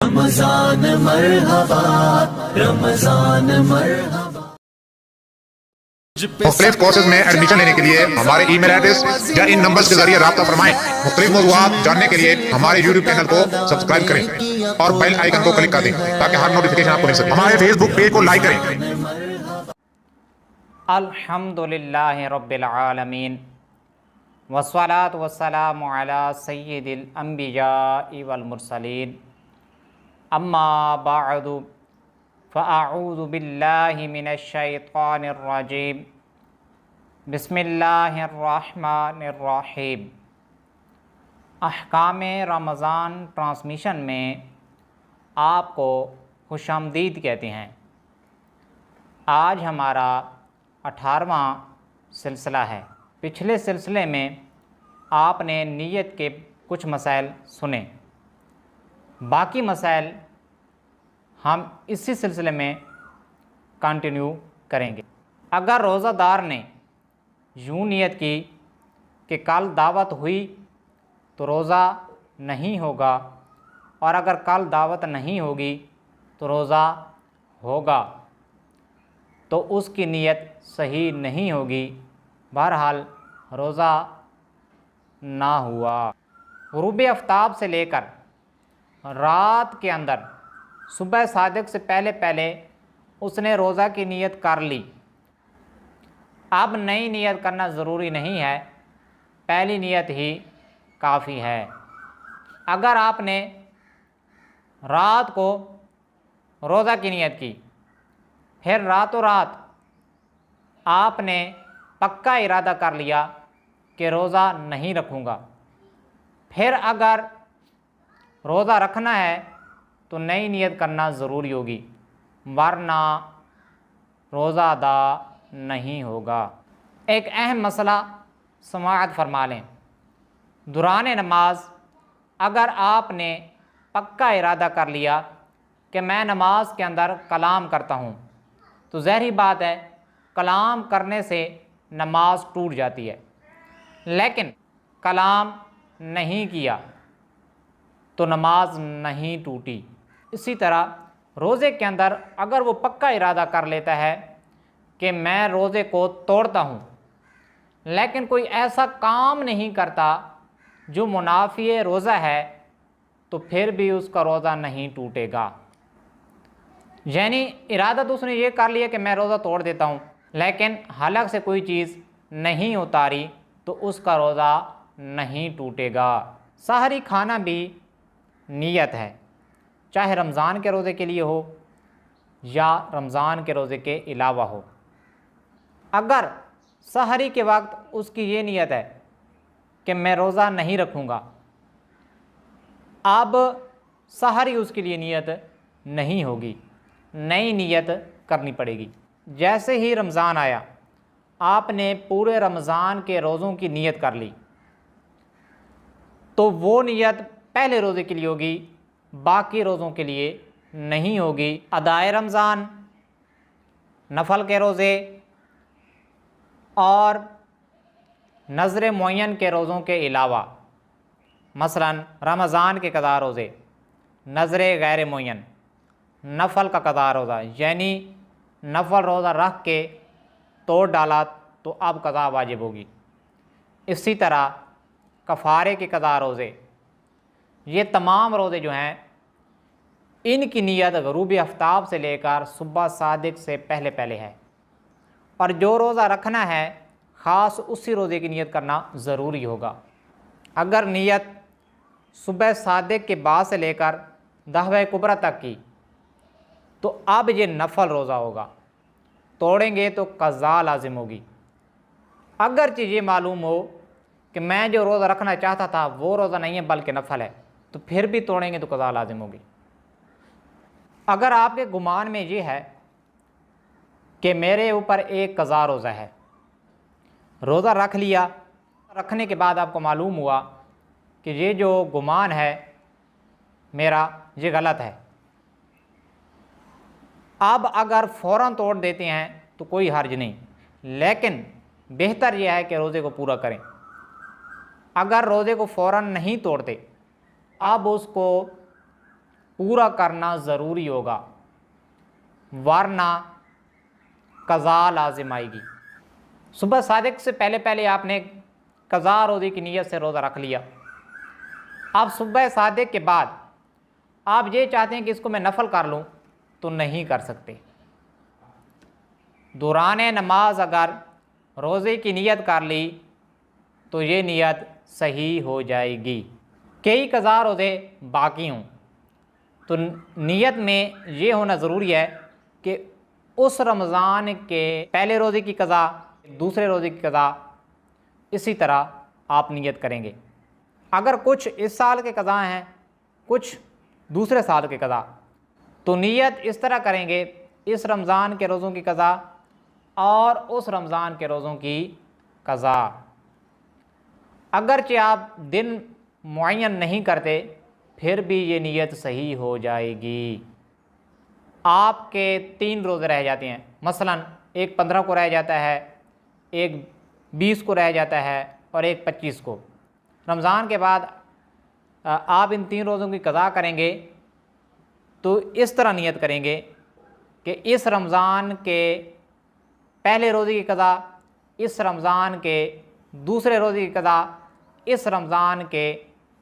रमजान मरहबा, रमजान मरहबा। मुख्तलिफ कोर्सेज में एडमिशन लेने के लिए हमारे ईमेल एड्रेस या इन नंबर्स के जरिए राब्ता फरमाएं। मुख्तलिफ मौज़ूआत जानने के लिए हमारे यूट्यूब चैनल को सब्सक्राइब करें और बेल आइकन को क्लिक कर दें ताकि हर नोटिफिकेशन आपको मिल सके। हमारे फेसबुक पेज को लाइक करें। अल्हम्दुलिल्लाहि रब्बिल आलमीन वस्सलातु वस्सलामु अला सय्यिदिल अंबियाइ वल मुरसलीन अम्मा बअदु फ़अऊज़ु बिल्लाहि मिनश शैतानिर रजीम बिस्मिल्लाहिर रहमानिर रहीम। अहकामे रमज़ान ट्रांसमिशन में आपको खुशामदीद कहते हैं। आज हमारा 18वां सिलसिला है। पिछले सिलसिले में आपने नीयत के कुछ मसाइल सुने, बाकी मसाइल हम इसी सिलसिले में कंटिन्यू करेंगे। अगर रोज़ादार ने यूँ नीयत की कि कल दावत हुई तो रोज़ा नहीं होगा, और अगर कल दावत नहीं होगी तो रोज़ा होगा, तो उसकी नीयत सही नहीं होगी। बहरहाल रोज़ा ना हुआ। गुरूब आफ्ताब से लेकर रात के अंदर सुबह सादिक से पहले पहले उसने रोज़ा की नीयत कर ली। अब नई नीयत करना ज़रूरी नहीं है, पहली नीयत ही काफ़ी है। अगर आपने रात को रोज़ा की नीयत की, फिर रातों रात आपने पक्का इरादा कर लिया कि रोज़ा नहीं रखूँगा, फिर अगर रोज़ा रखना है तो नई नीयत करना ज़रूरी होगी, वरना रोज़ा अदा नहीं होगा। एक अहम मसला समाअत फरमा लें। दुरान नमाज अगर आपने पक्का इरादा कर लिया कि मैं नमाज के अंदर कलाम करता हूँ, तो ज़ाहिर बात है कलाम करने से नमाज टूट जाती है। लेकिन कलाम नहीं किया तो नमाज नहीं टूटी। इसी तरह रोज़े के अंदर अगर वो पक्का इरादा कर लेता है कि मैं रोज़े को तोड़ता हूँ, लेकिन कोई ऐसा काम नहीं करता जो मुनाफी रोज़ा है, तो फिर भी उसका रोज़ा नहीं टूटेगा। यानी इरादा तो उसने ये कर लिया कि मैं रोज़ा तोड़ देता हूँ, लेकिन हलक से कोई चीज़ नहीं उतारी तो उसका रोज़ा नहीं टूटेगा। सहरी खाना भी नीयत है, चाहे रमज़ान के रोज़े के लिए हो या रमज़ान के रोज़े के अलावा हो। अगर सहरी के वक्त उसकी ये नीयत है कि मैं रोज़ा नहीं रखूँगा, अब सहरी उसके लिए नीयत नहीं होगी, नई नीयत करनी पड़ेगी। जैसे ही रमज़ान आया, आपने पूरे रमज़ान के रोज़ों की नीयत कर ली, तो वो नीयत पहले रोज़े के लिए होगी, बाकी रोज़ों के लिए नहीं होगी। अदाए रमज़ान, नफल के रोज़े और नज़र मुअय्यन के रोज़ों के अलावा, मसलन रमज़ान के कज़ा रोज़े, नज़र गैर मुअय्यन, नफल का कज़ा रोज़ा, यानी नफल रोज़ा रख के तोड़ डाला तो अब कज़ा वाजिब होगी। इसी तरह कफ़ारे के कज़ा रोज़े, ये तमाम रोज़े जो हैं इनकी नीयत ग़ुरूब आफ्ताब से लेकर सुबह सादिक से पहले पहले है, और जो रोज़ा रखना है ख़ास उसी रोज़े की नीयत करना ज़रूरी होगा। अगर नीयत सुबह सादिक के बाद से लेकर दहवे कुबरा तक की, तो अब ये नफल रोज़ा होगा, तोड़ेंगे तो क़ज़ा लाजिम होगी। अगर चीज़ ये मालूम हो कि मैं जो रोज़ा रखना चाहता था वो रोज़ा नहीं है बल्कि नफल है, तो फिर भी तोड़ेंगे तो क़ज़ा लाजिम होगी। अगर आपके गुमान में ये है कि मेरे ऊपर एक क़ज़ा रोज़ा है, रोज़ा रख लिया, रखने के बाद आपको मालूम हुआ कि ये जो गुमान है मेरा ये गलत है, अब अगर फ़ौरन तोड़ देते हैं तो कोई हर्ज नहीं, लेकिन बेहतर यह है कि रोज़े को पूरा करें। अगर रोज़े को फ़ौरन नहीं तोड़ते, अब उसको पूरा करना ज़रूरी होगा, वरना कज़ा लाजिम आएगी। सुबह सादिक से पहले पहले आपने कज़ा रोज़े की नीयत से रोज़ा रख लिया। अब सुबह सादिक के बाद आप ये चाहते हैं कि इसको मैं नफल कर लूँ, तो नहीं कर सकते। दौरान नमाज अगर रोज़े की नीयत कर ली तो ये नीयत सही हो जाएगी। कई कज़ा रोज़े बाकी हों तो नीयत में ये होना ज़रूरी है कि उस रमज़ान के पहले रोज़े की कज़ा, दूसरे रोज़े की कज़ा, इसी तरह आप नीयत करेंगे। अगर कुछ इस साल के कज़ा हैं, कुछ दूसरे साल के कज़ा, तो नीयत इस तरह करेंगे, इस रमज़ान के रोज़ों की कज़ा और उस रमज़ान के रोज़ों की कज़ा। अगरचे आप दिन मुअय्यन नहीं करते, फिर भी ये नीयत सही हो जाएगी। आपके 3 रोज़े रह जाते हैं, मसलन एक 15 को रह जाता है, एक 20 को रह जाता है और एक 25 को। रमज़ान के बाद आप इन 3 रोज़ों की कज़ा करेंगे तो इस तरह नियत करेंगे कि इस रमज़ान के पहले रोज़े की कज़ा, इस रमज़ान के दूसरे रोज़े की कज़ा, इस रमज़ान के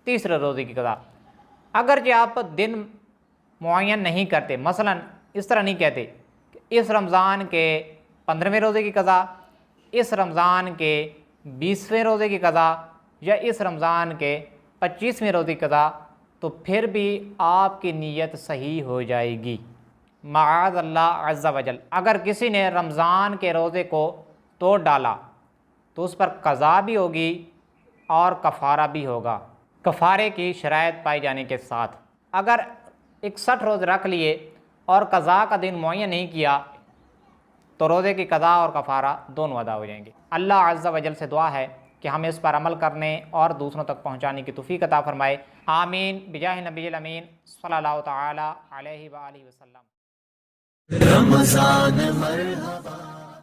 तीसरे रोज़े की कज़ा। अगर जो आप दिन मुअय्यन नहीं करते, मसलन इस तरह नहीं कहते कि इस रमज़ान के 15वें रोज़े की कज़ा, इस रमज़ान के 20वें रोज़े की कज़ा या इस रमज़ान के 25वें रोज़े की कज़ा, तो फिर भी आपकी नीयत सही हो जाएगी। माअज़ अल्लाह अज़्ज़ा वजल, अगर किसी ने रमज़ान के रोज़े को तोड़ डाला तो उस पर कज़ा भी होगी और कफ़ारा भी होगा, कफ़ारे की शराइत पाई जाने के साथ। अगर 61 रोज़े रख लिए और कज़ा का दिन मुअय्यन नहीं किया तो रोज़े की कज़ा और कफ़ारा दोनों अदा हो जाएंगे। अल्लाह अज़्ज़ा वजल से दुआ है कि हमें इस पर अमल करने और दूसरों तक पहुँचाने की तौफ़ीक़ अता फ़रमाए। आमीन बिजाह नबील अमीन सल्लल्लाहु तआला अलैहि व आलिहि वसल्लम। रमज़ान मरहबा।